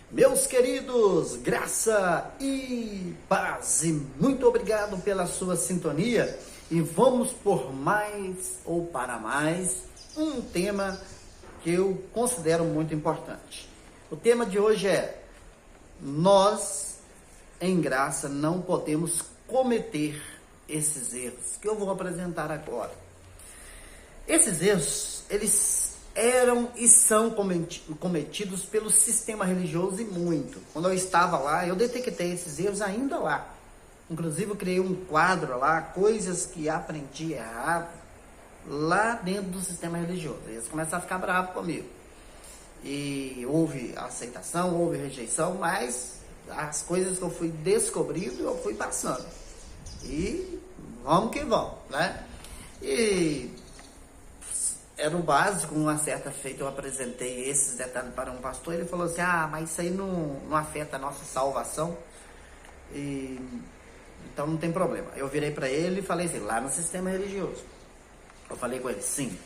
Meus queridos, graça e paz, e muito obrigado pela sua sintonia. E vamos por mais ou para mais um tema que eu considero muito importante. O tema de hoje é: nós em graça não podemos cometer esses erros que eu vou apresentar agora. Esses erros, eles eram e são cometidos pelo sistema religioso e muito. Quando eu estava lá, eu detectei esses erros ainda lá. Inclusive, eu criei um quadro lá, coisas que aprendi errado, lá dentro do sistema religioso. Eles começaram a ficar bravos comigo. E houve aceitação, houve rejeição, mas as coisas que eu fui descobrindo, eu fui passando. E vamos que vamos, né? E era o básico. Uma certa feita eu apresentei esses detalhes para um pastor, ele falou assim: mas isso aí não afeta a nossa salvação, e então não tem problema. Eu virei para ele e falei assim, lá no sistema religioso, eu falei com ele, sim,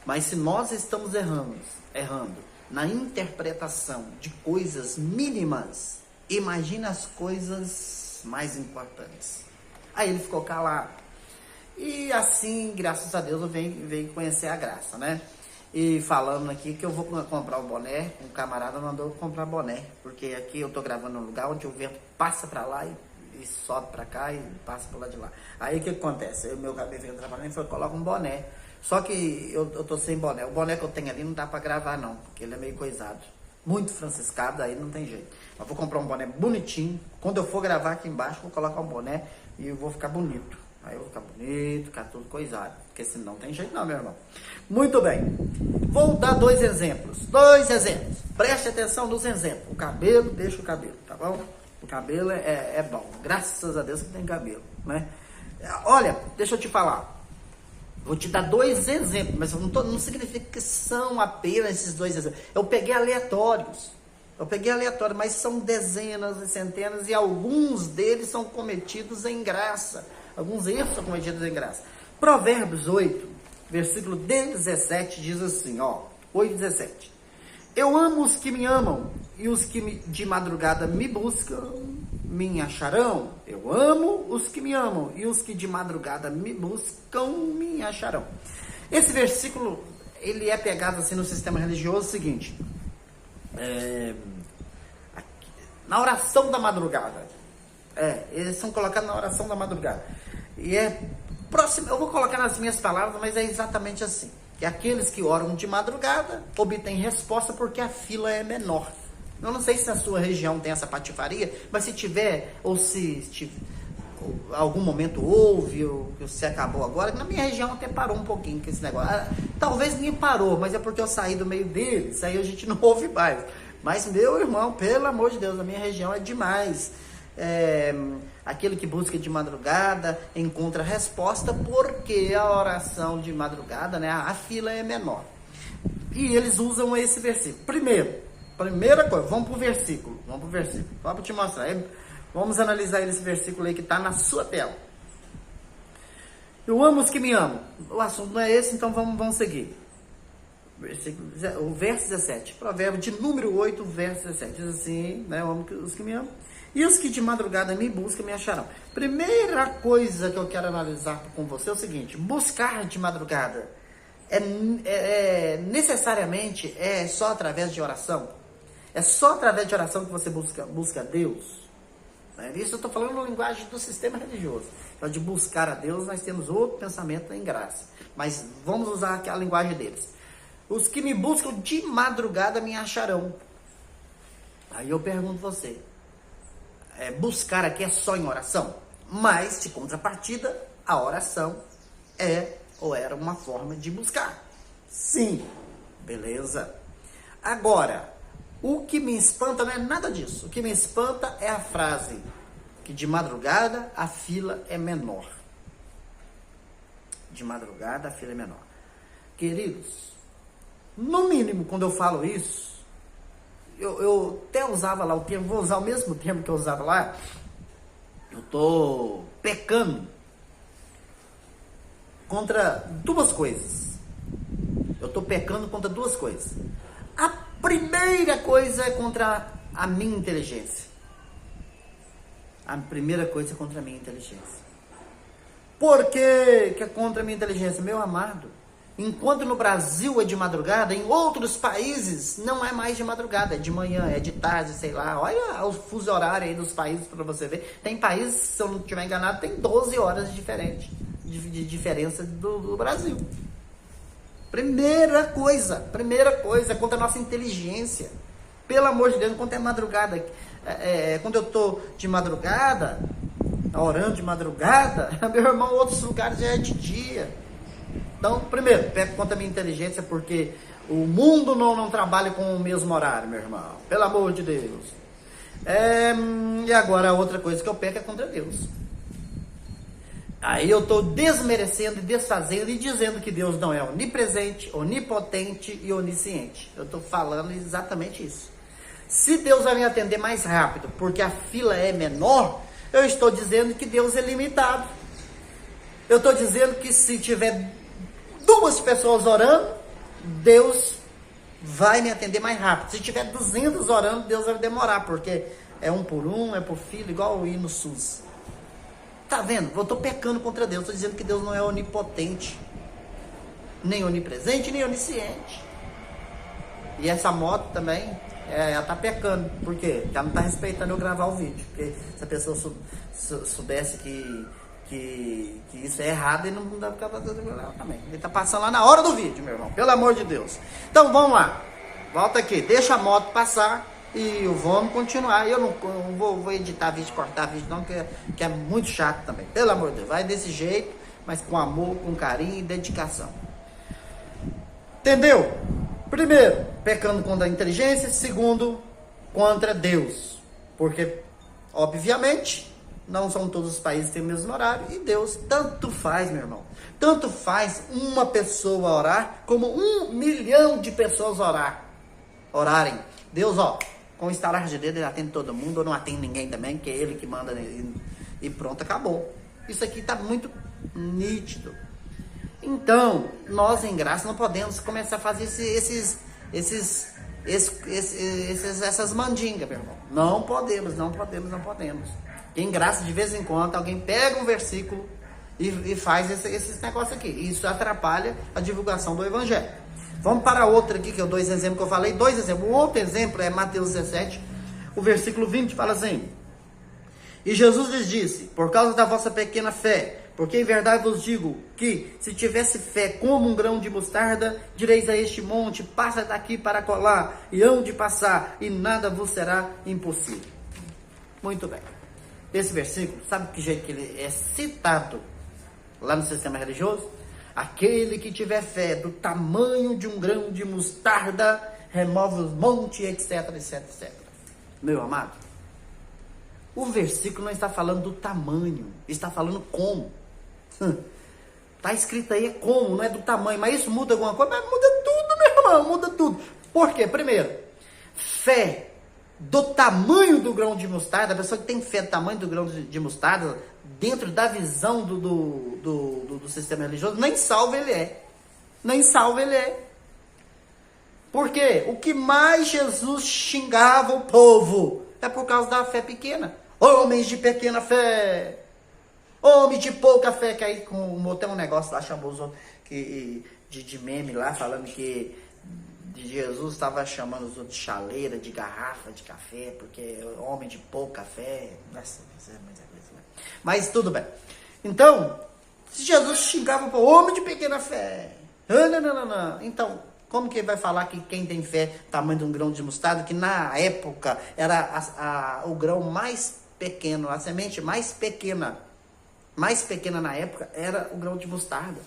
mas se nós estamos errando na interpretação de coisas mínimas, imagina as coisas mais importantes. Aí ele ficou calado. E assim, graças a Deus, eu venho conhecer a graça, né? E falando aqui que eu vou comprar um boné, um camarada mandou comprar boné, porque aqui eu tô gravando num lugar onde o vento passa pra lá e sobe pra cá e passa pro lado de lá. Aí o que acontece? O meu cabelo fica trabalhando e falou, coloca um boné. Só que eu tô sem boné. O boné que eu tenho ali não dá pra gravar não, porque ele é meio coisado. Muito franciscado, aí não tem jeito. Eu vou comprar um boné bonitinho. Quando eu for gravar aqui embaixo, vou colocar um boné e eu vou ficar bonito. Aí eu vou ficar bonito, ficar tudo coisado. Porque senão não tem jeito não, meu irmão. Muito bem. Vou dar dois exemplos. Preste atenção nos exemplos. O cabelo, deixa o cabelo, tá bom? O cabelo é bom. Graças a Deus que tem cabelo, né? Olha, deixa eu te falar. Vou te dar dois exemplos, mas não significa que são apenas esses dois exemplos. Eu peguei aleatórios, mas são dezenas e centenas, e alguns deles são cometidos em graça. Alguns erros são cometidos em graça. Provérbios 8, versículo 17, diz assim, 8:17. Eu amo os que me amam, e os que de madrugada me buscam, me acharão. Eu amo os que me amam, e os que de madrugada me buscam, me acharão. Esse versículo, ele é pegado assim no sistema religioso, o seguinte, na oração da madrugada. Eles são colocados na oração da madrugada. E próximo, eu vou colocar nas minhas palavras, mas é exatamente assim. Que aqueles que oram de madrugada obtêm resposta porque a fila é menor. Eu não sei se na sua região tem essa patifaria, mas se tiver, ou se algum momento houve, ou se acabou agora, na minha região até parou um pouquinho com esse negócio. Talvez nem parou, mas é porque eu saí do meio deles, aí a gente não ouve mais. Mas, meu irmão, pelo amor de Deus, na minha região é demais. Aquele que busca de madrugada encontra resposta, porque a oração de madrugada, né, a fila é menor. E eles usam esse versículo. Primeira coisa, vamos pro versículo. Só para te mostrar. Vamos analisar esse versículo aí que está na sua tela. Eu amo os que me amam. O assunto não é esse, então vamos seguir. O verso 17. Provérbio de número 8, verso 17. Diz assim, né, eu amo os que me amam. E os que de madrugada me buscam, me acharão. Primeira coisa que eu quero analisar com você é o seguinte: buscar de madrugada necessariamente só através de oração? É só através de oração que você busca Deus? Isso eu estou falando na linguagem do sistema religioso. Então, de buscar a Deus, nós temos outro pensamento em graça. Mas vamos usar aqui a linguagem deles. Os que me buscam de madrugada me acharão. Aí eu pergunto você, buscar aqui é só em oração? Mas, de contrapartida, a oração era uma forma de buscar. Sim, beleza. Agora, o que me espanta não é nada disso. O que me espanta é a frase que de madrugada a fila é menor. De madrugada a fila é menor. Queridos, no mínimo, quando eu falo isso, eu até usava lá o termo, vou usar o mesmo termo que eu usava lá. Eu estou pecando contra duas coisas. A primeira coisa é contra a minha inteligência. A primeira coisa é contra a minha inteligência. Por que é contra a minha inteligência? Meu amado, enquanto no Brasil é de madrugada, em outros países não é mais de madrugada, é de manhã, é de tarde, sei lá. Olha o fuso horário aí dos países para você ver. Tem países, se eu não estiver enganado, tem 12 horas de diferença do Brasil. Primeira coisa é contra a nossa inteligência. Pelo amor de Deus, enquanto é madrugada, quando eu tô de madrugada, orando de madrugada, meu irmão, outros lugares já é de dia. Então, primeiro, pego contra a minha inteligência, porque o mundo não trabalha com o mesmo horário, meu irmão. Pelo amor de Deus. E agora, a outra coisa que eu peco é contra Deus. Aí eu estou desmerecendo e desfazendo e dizendo que Deus não é onipresente, onipotente e onisciente. Eu estou falando exatamente isso. Se Deus vai me atender mais rápido, porque a fila é menor, eu estou dizendo que Deus é limitado. Eu estou dizendo que se tiver 2 pessoas orando, Deus vai me atender mais rápido. Se tiver 200 orando, Deus vai demorar, porque é 1 por 1, é por fila, igual ir no SUS. Tá vendo? Eu estou pecando contra Deus. Estou dizendo que Deus não é onipotente, nem onipresente, nem onisciente. E essa moto também, ela está pecando. Por quê? Porque ela não está respeitando eu gravar o vídeo. Porque se a pessoa soubesse que isso é errado, ele não dá pra fazer também. Ele está passando lá na hora do vídeo, meu irmão. Pelo amor de Deus. Então vamos lá. Volta aqui. Deixa a moto passar. E vamos continuar. Eu não vou editar vídeo, cortar vídeo não, que é muito chato também. Pelo amor de Deus, vai desse jeito, mas com amor, com carinho e dedicação. Entendeu? Primeiro, pecando contra a inteligência. Segundo, contra Deus. Porque, obviamente, não são todos os países que têm o mesmo horário. E Deus tanto faz, meu irmão. Tanto faz uma pessoa orar, como 1 milhão de pessoas orarem. Deus, com o estalar de dedo, ele atende todo mundo, ou não atende ninguém também, que é ele que manda, e pronto, acabou. Isso aqui está muito nítido. Então, nós em graça não podemos começar a fazer essas mandingas, meu irmão. Não podemos. Em graça, de vez em quando, alguém pega um versículo e faz esses negócios aqui. Isso atrapalha a divulgação do evangelho. Vamos para outra aqui, que é 2 exemplos que eu falei. 2 exemplos. O outro exemplo é Mateus 17, o versículo 20, fala assim: E Jesus lhes disse, por causa da vossa pequena fé, porque em verdade vos digo que, se tivesse fé como um grão de mostarda, direis a este monte, passa daqui para colar, e hão de passar, e nada vos será impossível. Muito bem. Esse versículo, sabe que jeito que ele é citado lá no sistema religioso? Aquele que tiver fé do tamanho de um grão de mostarda, remove os montes, etc, etc, etc. Meu amado, o versículo não está falando do tamanho, está falando como. Está escrito aí como, não é do tamanho, mas isso muda alguma coisa? Mas muda tudo, meu irmão, muda tudo. Por quê? Primeiro, fé do tamanho do grão de mostarda, a pessoa que tem fé do tamanho do grão de mostarda, dentro da visão do sistema religioso, nem salvo ele é. Nem salvo ele é. Por quê? O que mais Jesus xingava o povo é por causa da fé pequena. Homens de pequena fé. Homem de pouca fé. Que aí tem um negócio lá, chamou os outros de meme lá, falando que Jesus estava chamando os outros de chaleira, de garrafa de café, porque homem de pouca fé. Nossa, isso é muita coisa, né? Mas tudo bem. Então, se Jesus xingava para o homem de pequena fé. Não. Então, como que ele vai falar que quem tem fé, tamanho de um grão de mostarda, que na época era o grão mais pequeno, a semente mais pequena na época era o grão de mostarda.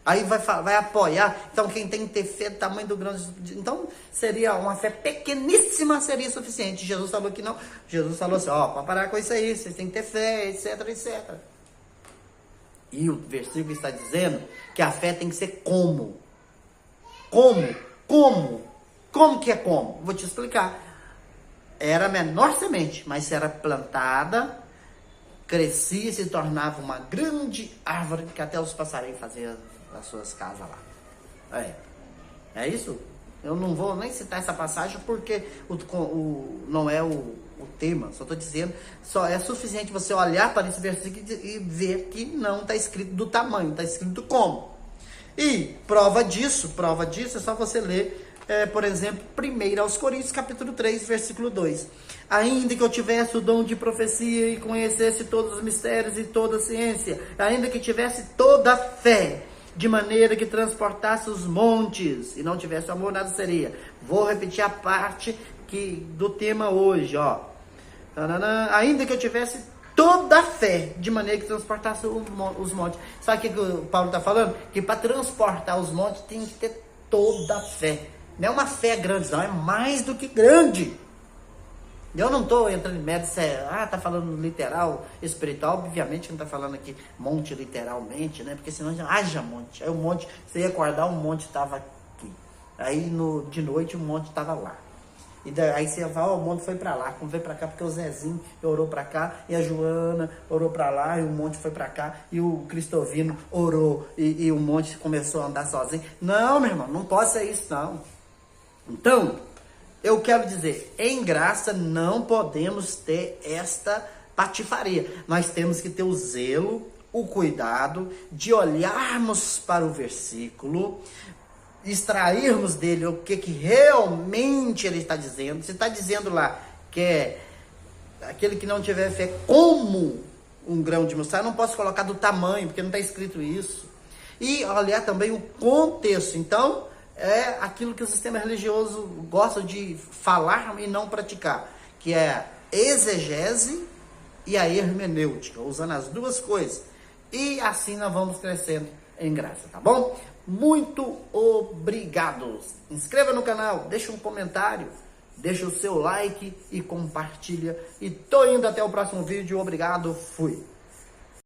Aí vai apoiar, então quem tem que ter fé do tamanho do grão de... Então, seria uma fé pequeníssima, seria suficiente. Jesus falou que não. Jesus falou assim, pode parar com isso aí, vocês têm que ter fé, etc, etc. E o versículo está dizendo que a fé tem que ser como? Como que é como? Vou te explicar. Era a menor semente, mas se era plantada, crescia e se tornava uma grande árvore que até os passarinhos faziam as suas casas lá. É isso? Eu não vou nem citar essa passagem porque não é o tema, só estou dizendo, só é suficiente você olhar para esse versículo e ver que não está escrito do tamanho, está escrito como. E prova disso é só você ler, por exemplo, 1 aos Coríntios, capítulo 3, versículo 2. Ainda que eu tivesse o dom de profecia e conhecesse todos os mistérios e toda a ciência, ainda que tivesse toda a fé, de maneira que transportasse os montes, e não tivesse amor, nada seria. Vou repetir a parte do tema hoje, ó. Ainda que eu tivesse toda a fé, de maneira que transportasse os montes. Sabe o que o Paulo está falando? Que para transportar os montes tem que ter toda a fé. Não é uma fé grande, não, é mais do que grande. Eu não estou entrando em mérito se tá falando literal, espiritual, obviamente não está falando aqui monte literalmente, né? Porque senão já haja monte. Aí o monte, você ia acordar, um monte estava aqui. Aí de noite o monte estava lá. E aí você vai, o monte foi para lá, como veio para cá, porque o Zezinho orou para cá, e a Joana orou para lá, e o monte foi para cá, e o Cristovino orou, e o monte começou a andar sozinho. Não, meu irmão, não pode ser isso não. Então, eu quero dizer, em graça não podemos ter esta patifaria. Nós temos que ter o zelo, o cuidado de olharmos para o versículo, extrairmos dele o que realmente ele está dizendo. Se está dizendo lá que é aquele que não tiver fé como um grão de mostarda, não posso colocar do tamanho, porque não está escrito isso. E olhar também o contexto. Então, é aquilo que o sistema religioso gosta de falar e não praticar, que é a exegese e a hermenêutica, usando as duas coisas. E assim nós vamos crescendo em graça, tá bom? Muito obrigado. Inscreva no canal, deixa um comentário, deixa o seu like e compartilha. E tô indo até o próximo vídeo. Obrigado, fui.